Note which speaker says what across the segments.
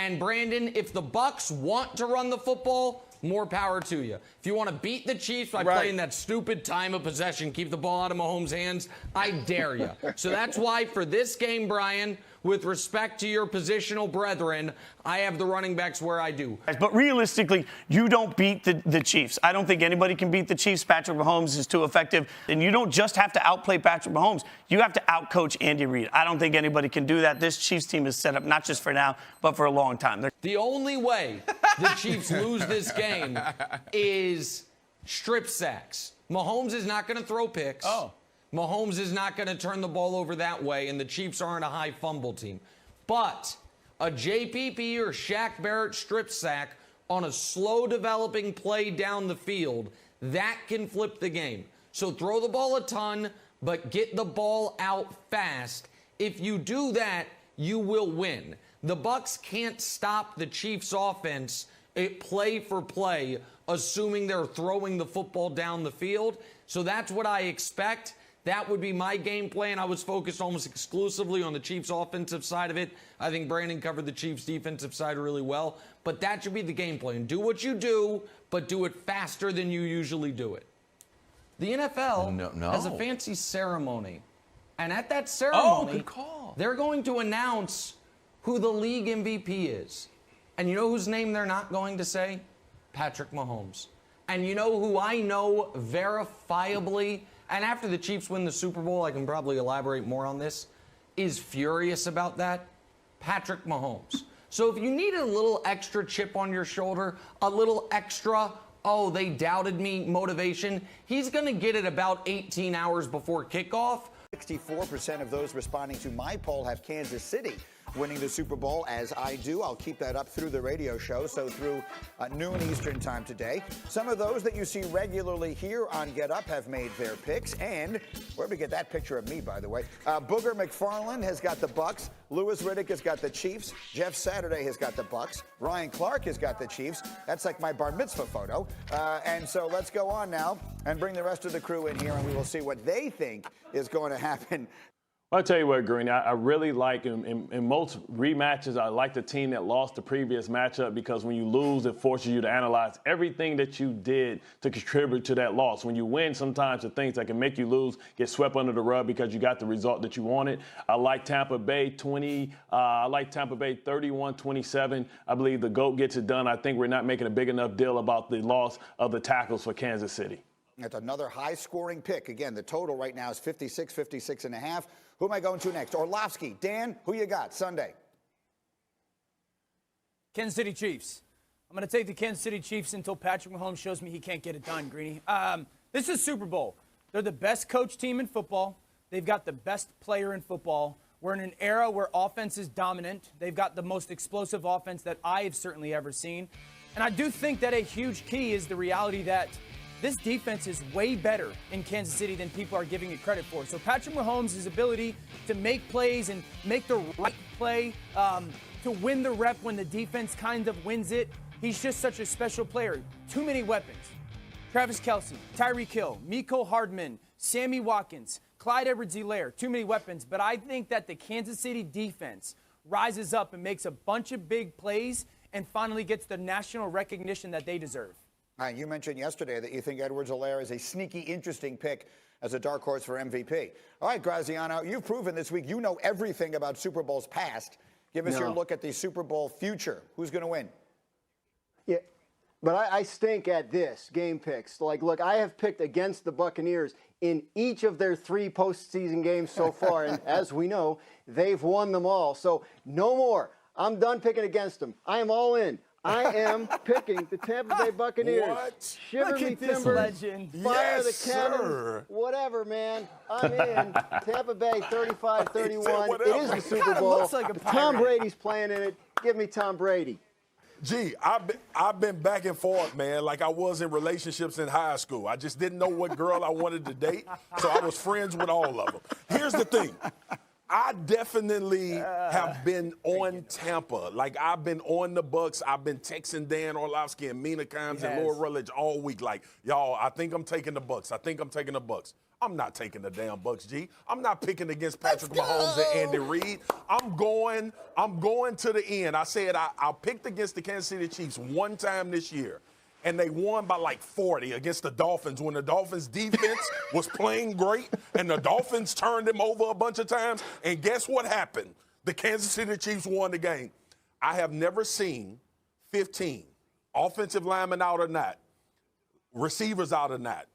Speaker 1: And Brandon, if the Bucs want to run the football, more power to you. If you want to beat the Chiefs by playing that stupid time of possession, keep the ball out of Mahomes' hands, I dare you. So that's why for this game, Brian, with respect to your positional brethren, I have the running backs where I do.
Speaker 2: But realistically, you don't beat the Chiefs. I don't think anybody can beat the Chiefs. Patrick Mahomes is too effective. And you don't just have to outplay Patrick Mahomes. You have to outcoach Andy Reid. I don't think anybody can do that. This Chiefs team is set up not just for now, but for a long time.
Speaker 1: The only way the Chiefs lose this game is strip sacks. Mahomes is not going to throw picks. Mahomes is not going to turn the ball over that way, and the Chiefs aren't a high fumble team. But a JPP or Shaq Barrett strip sack on a slow-developing play down the field, that can flip the game. So throw the ball a ton, but get the ball out fast. If you do that, you will win. The Bucs can't stop the Chiefs' offense play for play, assuming they're throwing the football down the field. So that's what I expect. That would be my game plan. I was focused almost exclusively on the Chiefs' offensive side of it. I think Brandon covered the Chiefs' defensive side really well. But that should be the game plan. Do what you do, but do it faster than you usually do it. The NFL has a fancy ceremony. And at that ceremony, they're going to announce who the league MVP is. And you know whose name they're not going to say? Patrick Mahomes. And you know who I know verifiably, and after the Chiefs win the Super Bowl, I can probably elaborate more on this, is furious about that? Patrick Mahomes. So if you needed a little extra chip on your shoulder, a little extra, oh, they doubted me motivation, he's going to get it about 18 hours before kickoff.
Speaker 3: 64% of those responding to my poll have Kansas City winning the Super Bowl, as I do. I'll keep that up through the radio show, so through noon Eastern time today. Some of those that you see regularly here on Get Up have made their picks. And where did we get that picture of me, by the way? Booger McFarland has got the Bucs. Louis Riddick has got the Chiefs. Jeff Saturday has got the Bucs. Ryan Clark has got the Chiefs. That's like my bar mitzvah photo. And so let's go on now and bring the rest of the crew in here, and we will see what they think is going to happen.
Speaker 4: I'll tell you what, Greeny, I really like, in most rematches, I like the team that lost the previous matchup, because when you lose, it forces you to analyze everything that you did to contribute to that loss. When you win, sometimes the things that can make you lose get swept under the rug because you got the result that you wanted. I like Tampa Bay 31-27. I believe the GOAT gets it done. I think we're not making a big enough deal about the loss of the tackles for Kansas City.
Speaker 3: That's another high-scoring pick. Again, the total right now is 56 and a half. Who am I going to next? Orlovsky. Dan, who you got Sunday?
Speaker 5: Kansas City Chiefs. I'm going to take the Kansas City Chiefs until Patrick Mahomes shows me he can't get it done, Greeny. This is Super Bowl. They're the best coached team in football. They've got the best player in football. We're in an era where offense is dominant. They've got the most explosive offense that I have certainly ever seen. And I do think that a huge key is the reality that this defense is way better in Kansas City than people are giving it credit for. So Patrick Mahomes' ability to make plays and make the right play, to win the rep when the defense kind of wins it, he's just such a special player. Too many weapons. Travis Kelce, Tyreek Hill, Mecole Hardman, Sammy Watkins, Clyde Edwards-Helaire. Too many weapons. But I think that the Kansas City defense rises up and makes a bunch of big plays and finally gets the national recognition that they deserve.
Speaker 3: You mentioned yesterday that you think Edwards-Helaire is a sneaky, interesting pick as a dark horse for MVP. All right, Graziano, you've proven this week you know everything about Super Bowls past. Give us your look at the Super Bowl future. Who's going to win?
Speaker 6: Yeah, but I stink at this, game picks. Like, look, I have picked against the Buccaneers in each of their 3 postseason games so far, and as we know, they've won them all. So no more. I'm done picking against them. I am all in. I am picking the Tampa Bay Buccaneers.
Speaker 7: What?
Speaker 6: Shiver me timbers, fire the cannon, whatever, man. I'm in. Tampa Bay 35-31. It is the Super Bowl. Like Tom Brady's playing in it. Give me Tom Brady.
Speaker 7: Gee, I've been back and forth, man, like I was in relationships in high school. I just didn't know what girl I wanted to date, so I was friends with all of them. Here's the thing. I definitely have been on Tampa. Like, I've been on the Bucks. I've been texting Dan Orlovsky and Mina Kimes and Laura Rutledge all week. Like, y'all, I think I'm taking the Bucks. I think I'm taking the Bucks. I'm not taking the damn Bucks, G. I'm not picking against Patrick Mahomes and Andy Reid. I'm going to the end. I said I picked against the Kansas City Chiefs one time this year, and they won by like 40 against the Dolphins when the Dolphins defense was playing great, and the Dolphins turned them over a bunch of times. And guess what happened? The Kansas City Chiefs won the game. I have never seen 15 offensive linemen out or not, receivers out or not,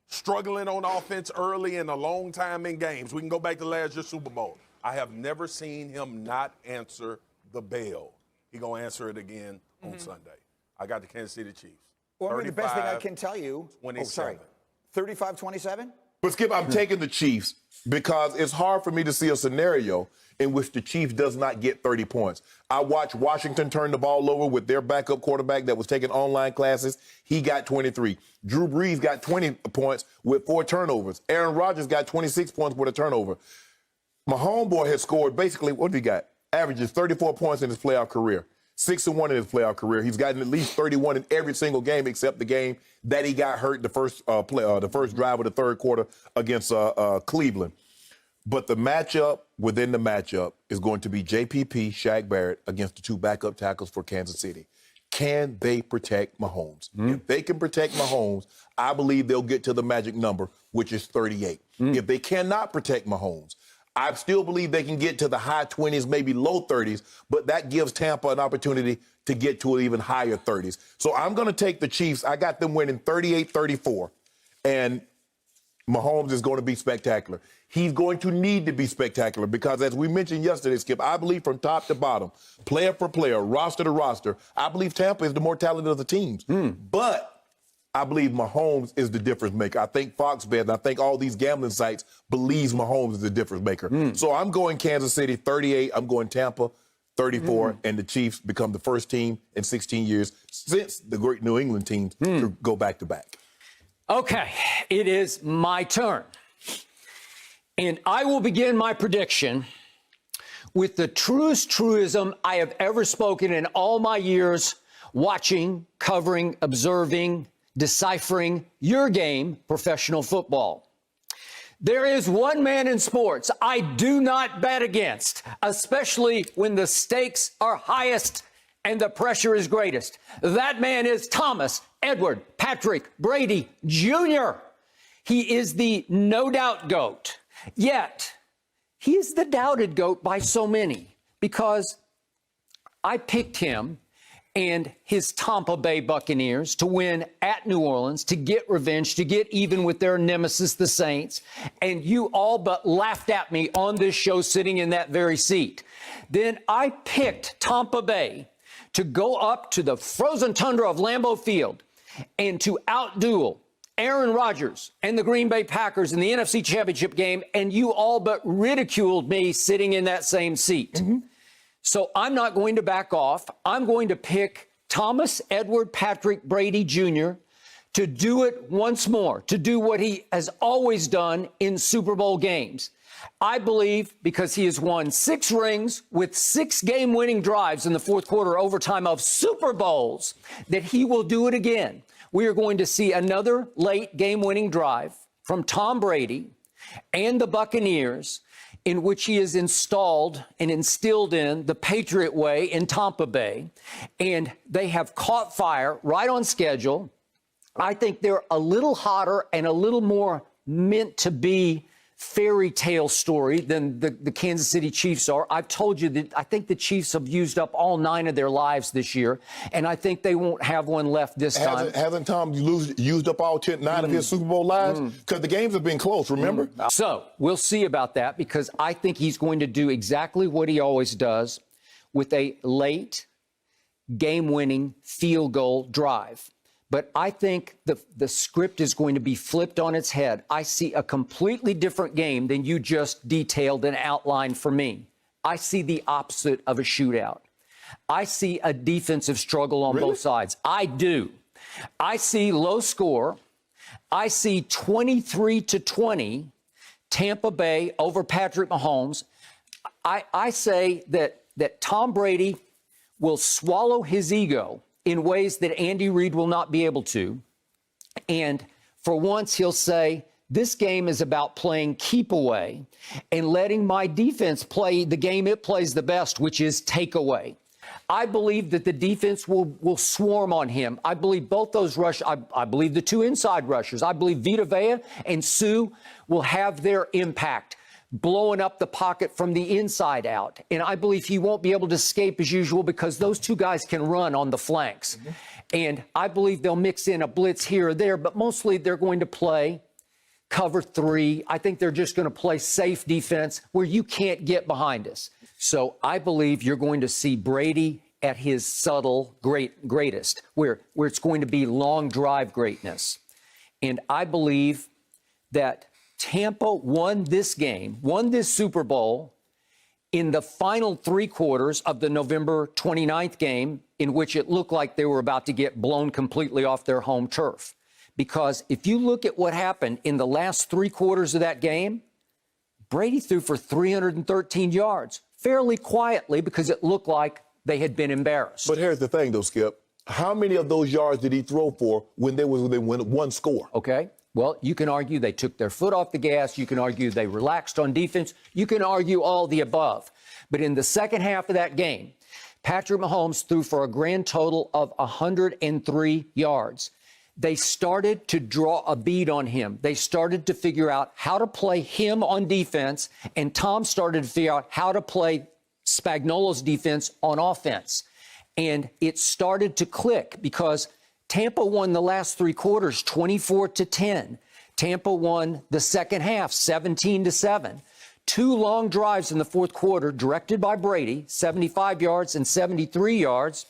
Speaker 7: struggling on offense early and a long time in games. We can go back to last year's Super Bowl. I have never seen him not answer the bell. He's going to answer it again on Sunday. I got the Kansas City Chiefs.
Speaker 3: Well, I mean, the best thing I can tell you. 35-27?
Speaker 8: But, Skip, I'm taking the Chiefs because it's hard for me to see a scenario in which the Chiefs does not get 30 points. I watched Washington turn the ball over with their backup quarterback that was taking online classes. He got 23. Drew Brees got 20 points with 4 turnovers. Aaron Rodgers got 26 points with a turnover. My homeboy has scored basically, what did he got? Averages 34 points in his playoff career. 6-1 in his playoff career. He's gotten at least 31 in every single game except the game that he got hurt the first drive of the third quarter against Cleveland. But the matchup within the matchup is going to be JPP, Shaq Barrett against the 2 backup tackles for Kansas City. Can they protect Mahomes? If they can protect Mahomes, I believe they'll get to the magic number, which is 38. If they cannot protect Mahomes, I still believe they can get to the high 20s, maybe low 30s, but that gives Tampa an opportunity to get to an even higher 30s. So I'm going to take the Chiefs. I got them winning 38-34, and Mahomes is going to be spectacular. He's going to need to be spectacular because, as we mentioned yesterday, Skip, I believe from top to bottom, player for player, roster to roster, I believe Tampa is the more talented of the teams. But I believe Mahomes is the difference maker. I think Fox Bet and I think all these gambling sites believes Mahomes is the difference maker. So I'm going Kansas City 38. I'm going Tampa 34. And the Chiefs become the first team in 16 years since the great New England teams to go back-to-back.
Speaker 9: Okay, it is my turn. And I will begin my prediction with the truest truism I have ever spoken in all my years watching, covering, observing, deciphering your game, professional football. There is one man in sports I do not bet against, especially when the stakes are highest and the pressure is greatest. That man is Thomas Edward Patrick Brady Jr. He is the no doubt GOAT. Yet, he is the doubted GOAT by so many because I picked him and his Tampa Bay Buccaneers to win at New Orleans, to get revenge, to get even with their nemesis, the Saints. And you all but laughed at me on this show sitting in that very seat. Then I picked Tampa Bay to go up to the frozen tundra of Lambeau Field and to outduel Aaron Rodgers and the Green Bay Packers in the NFC Championship game, and you all but ridiculed me sitting in that same seat. So I'm not going to back off. I'm going to pick Thomas Edward Patrick Brady Jr. to do it once more, to do what he has always done in Super Bowl games. I believe because he has won 6 rings with 6 game-winning drives in the fourth quarter overtime of Super Bowls, that he will do it again. We are going to see another late game-winning drive from Tom Brady and the Buccaneers, in which he is installed and instilled in the Patriot way in Tampa Bay. And they have caught fire right on schedule. I think they're a little hotter and a little more meant to be fairy tale story than the Kansas City Chiefs are. I've told you that I think the Chiefs have used up all 9 of their lives this year, and I think they won't have one left this time.
Speaker 8: Hasn't Tom used up all 9 of his Super Bowl lives? Because the games have been close, remember?
Speaker 9: So we'll see about that, because I think he's going to do exactly what he always does with a late game-winning field goal drive. But I think the script is going to be flipped on its head. I see a completely different game than you just detailed and outlined for me. I see the opposite of a shootout. I see a defensive struggle on both sides. I do. I see low score. I see 23-20, Tampa Bay over Patrick Mahomes. I say that Tom Brady will swallow his ego in ways that Andy Reid will not be able to. And for once, he'll say, this game is about playing keep away and letting my defense play the game it plays the best, which is take away. I believe that the defense will swarm on him. I believe both those rushers, I believe the two inside rushers, I believe Vita Vea and Sue will have their impact, blowing up the pocket from the inside out. And I believe he won't be able to escape as usual because those two guys can run on the flanks. Mm-hmm. And I believe they'll mix in a blitz here or there, but mostly they're going to play cover 3. I think they're just going to play safe defense where you can't get behind us. So I believe you're going to see Brady at his subtle greatest, where it's going to be long drive greatness. And I believe that Tampa won this game, won this Super Bowl in the final 3 quarters of the November 29th game, in which it looked like they were about to get blown completely off their home turf. Because if you look at what happened in the last 3 quarters of that game, Brady threw for 313 yards, fairly quietly, because it looked like they had been embarrassed.
Speaker 8: But here's the thing, though, Skip. How many of those yards did he throw for when they win 1 score?
Speaker 9: Okay. Well, you can argue they took their foot off the gas. You can argue they relaxed on defense. You can argue all the above. But in the second half of that game, Patrick Mahomes threw for a grand total of 103 yards. They started to draw a bead on him. They started to figure out how to play him on defense, and Tom started to figure out how to play Spagnuolo's defense on offense. And it started to click because Tampa won the last 3 quarters 24-10. Tampa won the second half 17-7. 2 long drives in the fourth quarter directed by Brady, 75 yards and 73 yards,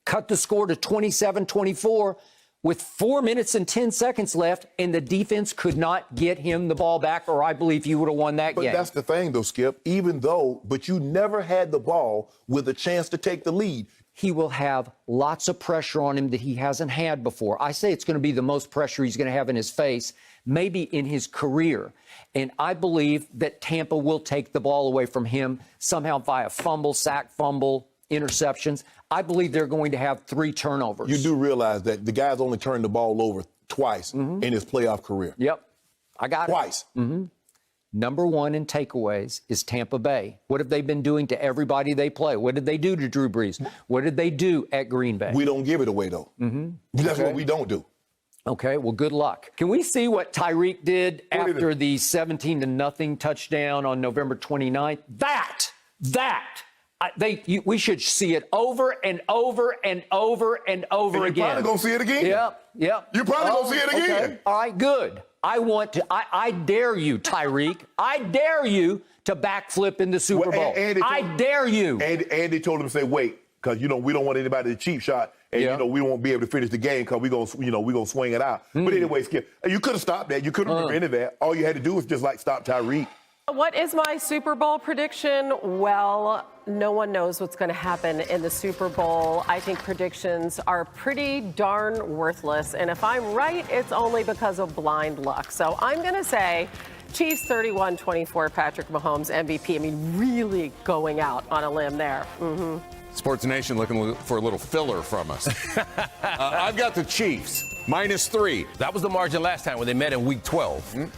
Speaker 9: cut the score to 27-24 with 4 minutes and 10 seconds left, and the defense could not get him the ball back, or I believe he would have won that game.
Speaker 8: But that's the thing, though, Skip. But you never had the ball with a chance to take the lead.
Speaker 9: He will have lots of pressure on him that he hasn't had before. I say it's going to be the most pressure he's going to have in his face, maybe in his career. And I believe that Tampa will take the ball away from him somehow via fumble, sack, fumble, interceptions. I believe they're going to have 3 turnovers.
Speaker 8: You do realize that the guy's only turned the ball over twice in his playoff career.
Speaker 9: Yep. I got
Speaker 8: twice.
Speaker 9: It. Mm-hmm. Number 1 in takeaways is Tampa Bay. What have they been doing to everybody they play? What did they do to Drew Brees? What did they do at Green Bay?
Speaker 8: We don't give it away, though.
Speaker 9: Mm-hmm.
Speaker 8: That's what we don't do.
Speaker 9: Okay, well, good luck. Can we see what Tyreek did after the 17-0 touchdown on November 29th? We should see it over and over and over and over again.
Speaker 8: You're probably going to see it again.
Speaker 9: Yep.
Speaker 8: You're probably going to see it again.
Speaker 9: Okay. All right, good. I dare you, Tyreek. I dare you to backflip in the Super Bowl. I dare you.
Speaker 8: Andy told him to say, wait, because, we don't want anybody to cheap shot. And, we won't be able to finish the game because we're going to swing it out. But anyway, Skip, you could have stopped that. You could have prevented that. All you had to do was just, stop Tyreek.
Speaker 10: What is my Super Bowl prediction? Well, no one knows what's going to happen in the Super Bowl. I think predictions are pretty darn worthless. And if I'm right, it's only because of blind luck. So I'm going to say Chiefs 31-24, Patrick Mahomes MVP. I mean, really going out on a limb there. Mm-hmm.
Speaker 11: Sports Nation looking for a little filler from us. I've got the Chiefs, -3.
Speaker 12: That was the margin last time when they met in Week 12.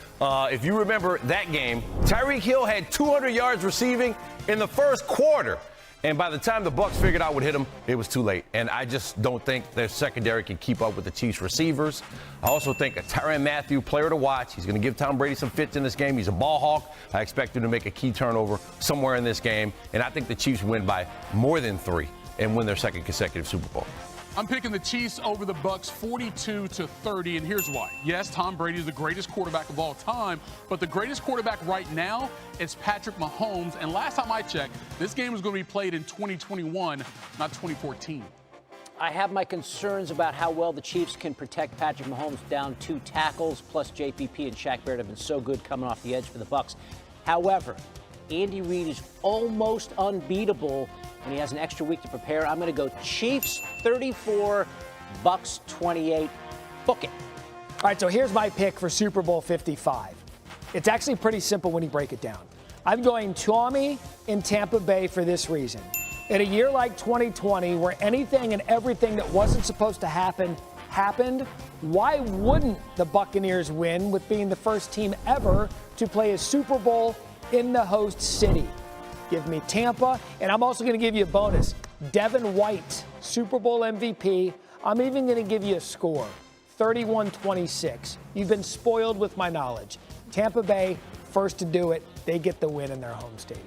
Speaker 12: If you remember that game, Tyreek Hill had 200 yards receiving in the first quarter. And by the time the Bucs figured out what hit him, it was too late. And I just don't think their secondary can keep up with the Chiefs receivers. I also think a Tyrann Mathieu player to watch. He's going to give Tom Brady some fits in this game. He's a ball hawk. I expect him to make a key turnover somewhere in this game. And I think the Chiefs win by more than 3 and win their second consecutive Super Bowl.
Speaker 13: I'm picking the Chiefs over the Bucs 42-30, and here's why. Yes, Tom Brady is the greatest quarterback of all time, but the greatest quarterback right now is Patrick Mahomes. And last time I checked, this game was going to be played in 2021, not 2014.
Speaker 14: I have my concerns about how well the Chiefs can protect Patrick Mahomes down 2 tackles, plus JPP and Shaq Barrett have been so good coming off the edge for the Bucs. However, Andy Reid is almost unbeatable when he has an extra week to prepare. I'm going to go Chiefs 34, Bucs 28. Book it.
Speaker 5: All right, so here's my pick for Super Bowl 55. It's actually pretty simple when you break it down.
Speaker 15: I'm going Tommy in Tampa Bay for this reason. In a year like 2020, where anything and everything that wasn't supposed to happen happened, why wouldn't the Buccaneers win with being the first team ever to play a Super Bowl in the host city? Give me Tampa, and I'm also going to give you a bonus. Devin White, Super Bowl MVP. I'm even going to give you a score, 31-26. You've been spoiled with my knowledge. Tampa Bay, first to do it. They get the win in their home stadium.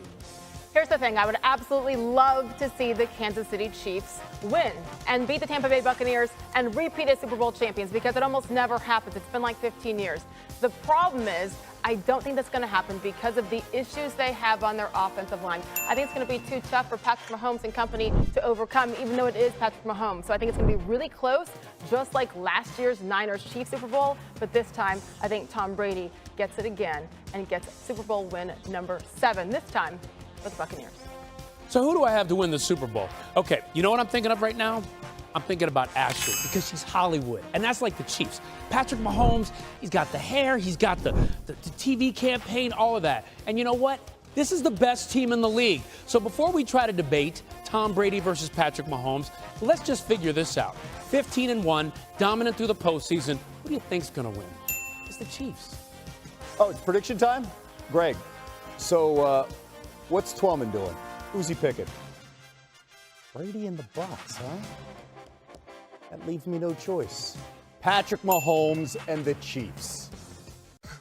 Speaker 16: Here's the thing. I would absolutely love to see the Kansas City Chiefs win and beat the Tampa Bay Buccaneers and repeat as Super Bowl champions, because it almost never happens. It's been like 15 years. The problem is, I don't think that's going to happen because of the issues they have on their offensive line. I think it's going to be too tough for Patrick Mahomes and company to overcome, even though it is Patrick Mahomes. So I think it's going to be really close, just like last year's Niners-Chiefs Super Bowl. But this time, I think Tom Brady gets it again and gets Super Bowl win number 7, this time for the Buccaneers.
Speaker 13: So who do I have to win the Super Bowl? Okay, you know what I'm thinking of right now? I'm thinking about Ashley, because she's Hollywood, and that's like the Chiefs. Patrick Mahomes, he's got the hair, he's got the TV campaign, all of that. And you know what? This is the best team in the league. So before we try to debate Tom Brady versus Patrick Mahomes, let's just figure this out. 15-1, dominant through the postseason. Who do you think's going to win? It's the Chiefs.
Speaker 17: Oh, it's prediction time? Greg, so what's Twelman doing? Who's he picking? Brady in the Bucs, huh? That leaves me no choice. Patrick Mahomes and the Chiefs.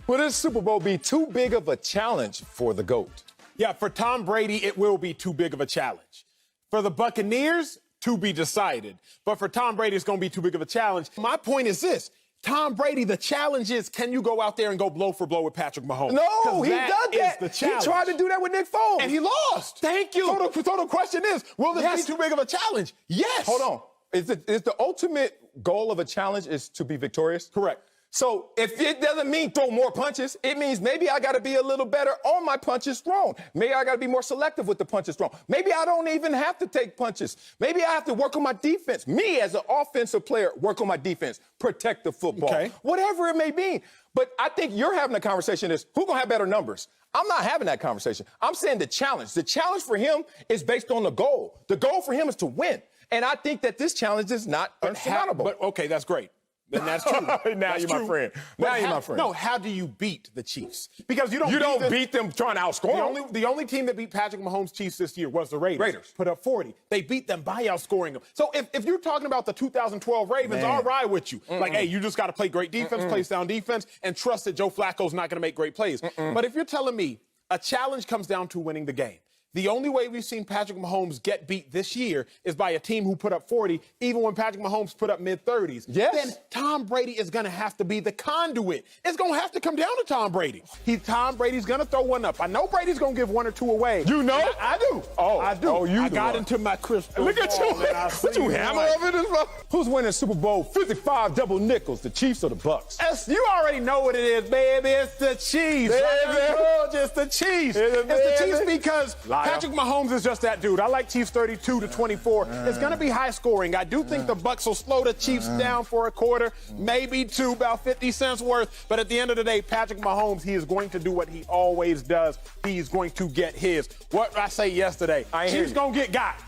Speaker 18: Will this Super Bowl be too big of a challenge for the GOAT?
Speaker 7: Yeah, for Tom Brady, it will be too big of a challenge. For the Buccaneers, to be decided. But for Tom Brady, it's going to be too big of a challenge. My point is this. Tom Brady, the challenge is, can you go out there and go blow for blow with Patrick Mahomes?
Speaker 18: No, he does that.
Speaker 7: The challenge.
Speaker 18: He tried to do that with Nick Foles.
Speaker 7: And he lost.
Speaker 18: Thank you.
Speaker 7: So the question is, will this be too big of a challenge? Yes.
Speaker 18: Hold on. Is the ultimate goal of a challenge is to be victorious?
Speaker 7: Correct.
Speaker 18: So if it doesn't mean throw more punches, it means maybe I got to be a little better on my punches thrown. Maybe I got to be more selective with the punches thrown. Maybe I don't even have to take punches. Maybe I have to work on my defense. Me as an offensive player, work on my defense, protect the football.
Speaker 7: Okay.
Speaker 18: Whatever it may be. But I think you're having a conversation is who's going to have better numbers? I'm not having that conversation. I'm saying the challenge. The challenge for him is based on the goal. The goal for him is to win. And I think that this challenge is not unsurmountable.
Speaker 7: But okay, that's great. Then that's true.
Speaker 18: Now
Speaker 7: that's
Speaker 18: you're my
Speaker 7: true.
Speaker 18: friend.
Speaker 7: But
Speaker 18: Now you're my friend.
Speaker 7: No, how do you beat the Chiefs? Because you don't
Speaker 18: beat them trying to outscore them.
Speaker 7: The only team that beat Patrick Mahomes' Chiefs this year was the Raiders. Put up 40. They beat them by outscoring them. So if you're talking about the 2012 Ravens, I'll ride with you. Like, hey, you just got to play great defense, play sound defense, and trust that Joe Flacco's not going to make great plays. But if you're telling me a challenge comes down to winning the game, the only way we've seen Patrick Mahomes get beat this year is by a team who put up 40, even when Patrick Mahomes put up mid-30s.
Speaker 18: Yes.
Speaker 7: Then Tom Brady is going to have to be the conduit. It's going to have to come down to Tom Brady. Tom Brady's going to throw one up. I know Brady's going to give 1 or 2 away.
Speaker 18: You know?
Speaker 7: I do.
Speaker 18: Oh,
Speaker 7: I do.
Speaker 18: Oh, you
Speaker 7: I got into my crystal
Speaker 18: Look at
Speaker 7: ball
Speaker 18: you.
Speaker 7: and I
Speaker 18: What
Speaker 7: see
Speaker 18: you hammer
Speaker 7: one.
Speaker 18: over this? Who's winning Super Bowl 55 double nickels, the Chiefs or the Bucks?
Speaker 7: You already know what it is, baby. It's the Chiefs. It's the Chiefs. It's the Chiefs because Patrick Mahomes is just that dude. I like Chiefs 32-24. It's going to be high scoring. I do think the Bucks will slow the Chiefs down for a quarter, maybe 2, about 50 cents worth. But at the end of the day, Patrick Mahomes, he is going to do what he always does. He's going to get his. What I say yesterday, Chiefs going to get got.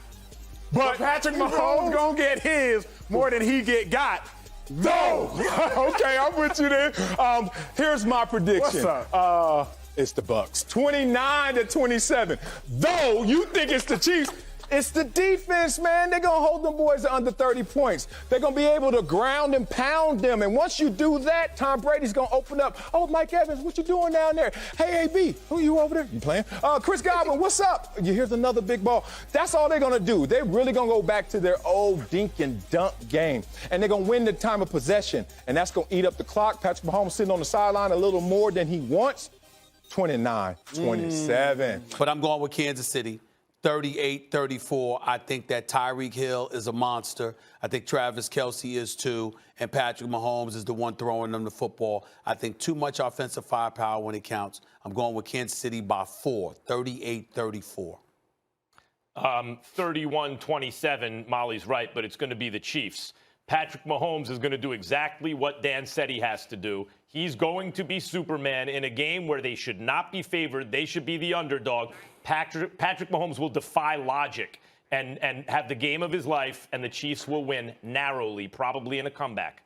Speaker 7: But Patrick Mahomes going to get his more than he get got.
Speaker 18: No. Okay, I'm with you there. Here's my prediction.
Speaker 7: What's up?
Speaker 18: It's the Bucks, 29-27. Though you think it's the Chiefs, it's the defense, man. They're going to hold them boys to under 30 points. They're going to be able to ground and pound them. And once you do that, Tom Brady's going to open up. Oh, Mike Evans, what you doing down there? Hey, AB, who you over there? You playing? Chris Godwin, what's up? Here's another big ball. That's all they're going to do. They're really going to go back to their old dink and dunk game. And they're going to win the time of possession. And that's going to eat up the clock. Patrick Mahomes sitting on the sideline a little more than he wants. 29-27.
Speaker 19: But I'm going with Kansas City. 38-34. I think that Tyreek Hill is a monster. I think Travis Kelce is too. And Patrick Mahomes is the one throwing them the football. I think too much offensive firepower when it counts. I'm going with Kansas City by 4, 38-34.
Speaker 20: 31-27. Molly's right, but it's going to be the Chiefs. Patrick Mahomes is going to do exactly what Dan said he has to do. He's going to be Superman in a game where they should not be favored. They should be the underdog. Patrick Mahomes will defy logic and have the game of his life, and the Chiefs will win narrowly, probably in a comeback.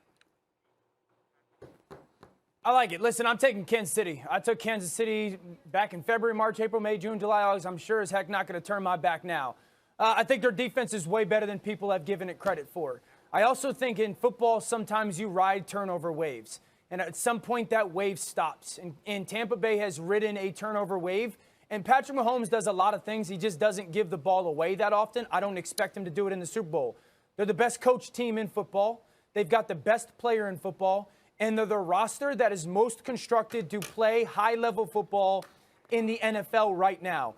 Speaker 5: I like it. Listen, I'm taking Kansas City. I took Kansas City back in February, March, April, May, June, July, August. I'm sure as heck not going to turn my back now. I think their defense is way better than people have given it credit for. I also think in football, sometimes you ride turnover waves. And at some point, that wave stops. And Tampa Bay has ridden a turnover wave. And Patrick Mahomes does a lot of things. He just doesn't give the ball away that often. I don't expect him to do it in the Super Bowl. They're the best coached team in football. They've got the best player in football. And they're the roster that is most constructed to play high-level football in the NFL right now.